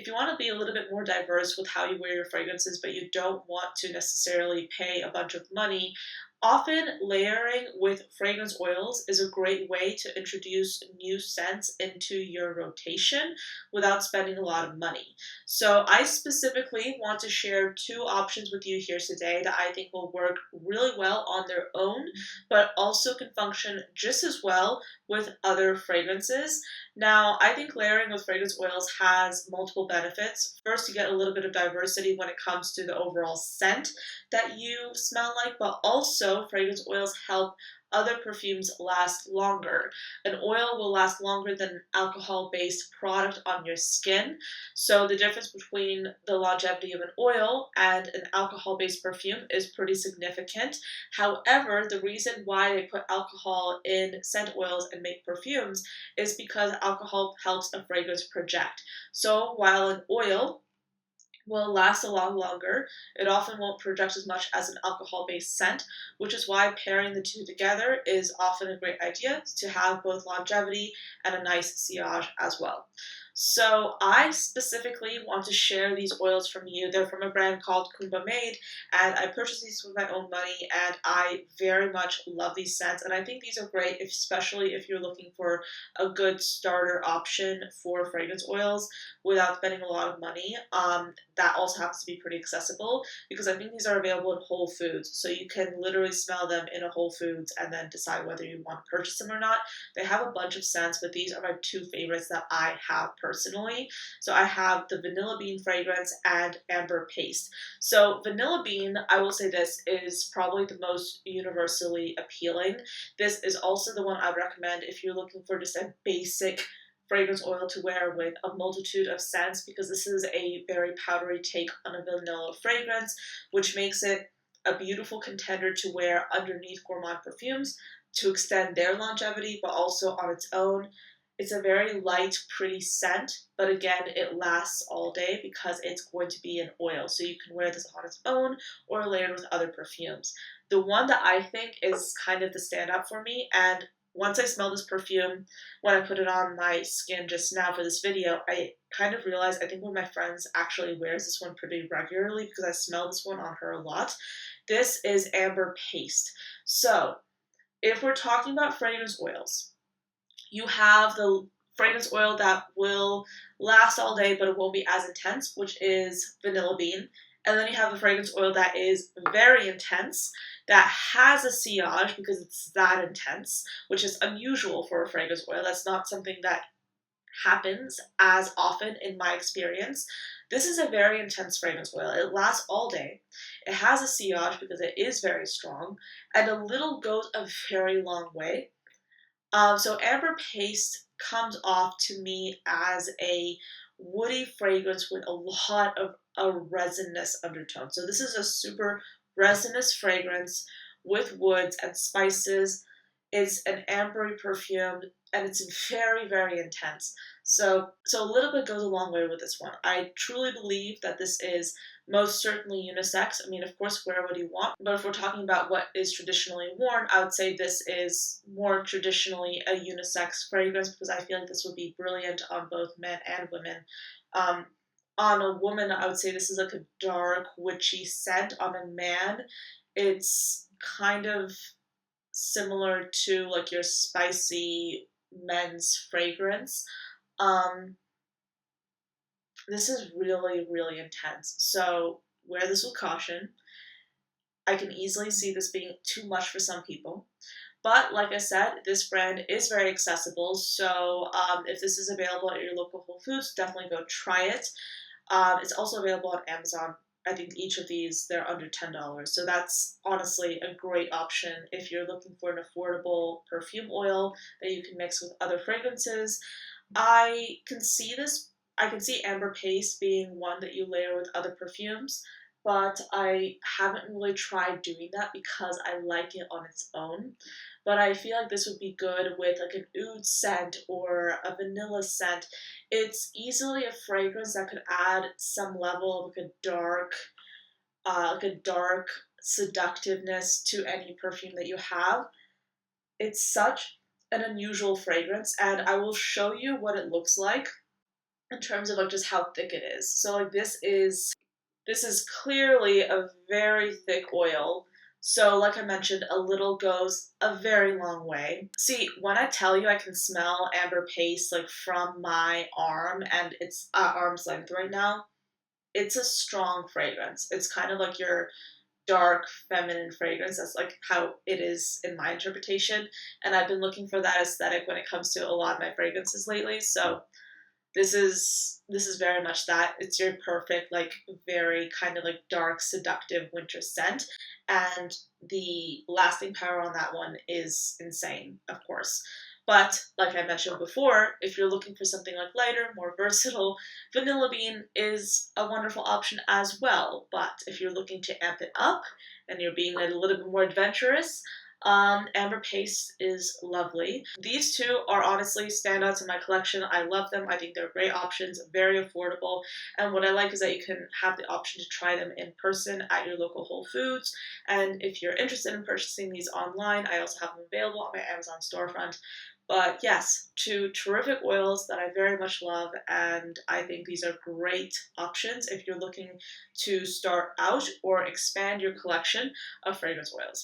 if you want to be a little bit more diverse with how you wear your fragrances, but you don't want to necessarily pay a bunch of money, often layering with fragrance oils is a great way to introduce new scents into your rotation without spending a lot of money. So I specifically want to share two options with you here today that I think will work really well on their own, but also can function just as well with other fragrances. Now, I think layering with fragrance oils has multiple benefits. First, you get a little bit of diversity when it comes to the overall scent that you smell like, but also fragrance oils help other perfumes last longer. An oil will last longer than an alcohol-based product on your skin. So the difference between the longevity of an oil and an alcohol-based perfume is pretty significant. However, the reason why they put alcohol in scent oils and make perfumes is because alcohol helps a fragrance project. So while an oil will last a lot longer, it often won't project as much as an alcohol-based scent, which is why pairing the two together is often a great idea to have both longevity and a nice sillage as well. So I specifically want to share these oils from you. They're from a brand called Kuumba, and I purchased these with my own money, and I very much love these scents, and I think these are great, especially if you're looking for a good starter option for fragrance oils without spending a lot of money. That also happens to be pretty accessible because I think these are available in Whole Foods, so you can literally smell them in a Whole Foods and then decide whether you want to purchase them or not. They have a bunch of scents, but these are my two favorites that I have personally. So I have the vanilla bean fragrance and amber paste. So vanilla bean, I will say this, is probably the most universally appealing. This is also the one I would recommend if you're looking for just a basic fragrance oil to wear with a multitude of scents, because this is a very powdery take on a vanilla fragrance, which makes it a beautiful contender to wear underneath gourmand perfumes to extend their longevity, but also on its own. It's a very light, pretty scent, but again, it lasts all day because it's going to be an oil. So you can wear this on its own or layered with other perfumes. The one that I think is kind of the standout for me, and once I smelled this perfume, when I put it on my skin just now for this video, I kind of realized I think one of my friends actually wears this one pretty regularly because I smell this one on her a lot. This is amber paste. So if we're talking about fragrance oils, you have the fragrance oil that will last all day, but it won't be as intense, which is vanilla bean. And then you have the fragrance oil that is very intense, that has a sillage because it's that intense, which is unusual for a fragrance oil. That's not something that happens as often in my experience. This is a very intense fragrance oil. It lasts all day. It has a sillage because it is very strong, and a little goes a very long way. So amber paste comes off to me as a woody fragrance with a lot of a resinous undertone. So this is a super resinous fragrance with woods and spices. It's an ambery perfume, and it's very, very intense. So a little bit goes a long way with this one. I truly believe that this is most certainly unisex. I mean, of course, wear what you want, but if we're talking about what is traditionally worn, I would say this is more traditionally a unisex fragrance because I feel like this would be brilliant on both men and women. On a woman, I would say this is like a dark, witchy scent. On a man, it's kind of similar to like your spicy men's fragrance. This is really, really intense. So wear this with caution. I can easily see this being too much for some people. But like I said, this brand is very accessible. So if this is available at your local Whole Foods, definitely go try it. It's also available on Amazon. I think each of these, they're under $10. So that's honestly a great option if you're looking for an affordable perfume oil that you can mix with other fragrances. I can see amber paste being one that you layer with other perfumes, but I haven't really tried doing that because I like it on its own. But I feel like this would be good with like an oud scent or a vanilla scent. It's easily a fragrance that could add some level of like a dark seductiveness to any perfume that you have. It's such an unusual fragrance, and I will show you what it looks like in terms of like just how thick it is. So like this is clearly a very thick oil. So, like I mentioned, a little goes a very long way. See, when I tell you I can smell amber paste like from my arm, and it's at arm's length right now, it's a strong fragrance. It's kind of like your dark feminine fragrance. That's like how it is in my interpretation. And I've been looking for that aesthetic when it comes to a lot of my fragrances lately. So this is very much that. It's your perfect, like very kind of like dark, seductive winter scent. And the lasting power on that one is insane, of course. But like I mentioned before, if you're looking for something like lighter, more versatile, vanilla bean is a wonderful option as well. But if you're looking to amp it up and you're being a little bit more adventurous, amber paste is lovely. These two are honestly standouts in my collection. I love them. I think they're great options, very affordable. And what I like is that you can have the option to try them in person at your local Whole Foods. And if you're interested in purchasing these online, I also have them available on my Amazon storefront. But yes, two terrific oils that I very much love, and I think these are great options if you're looking to start out or expand your collection of fragrance oils.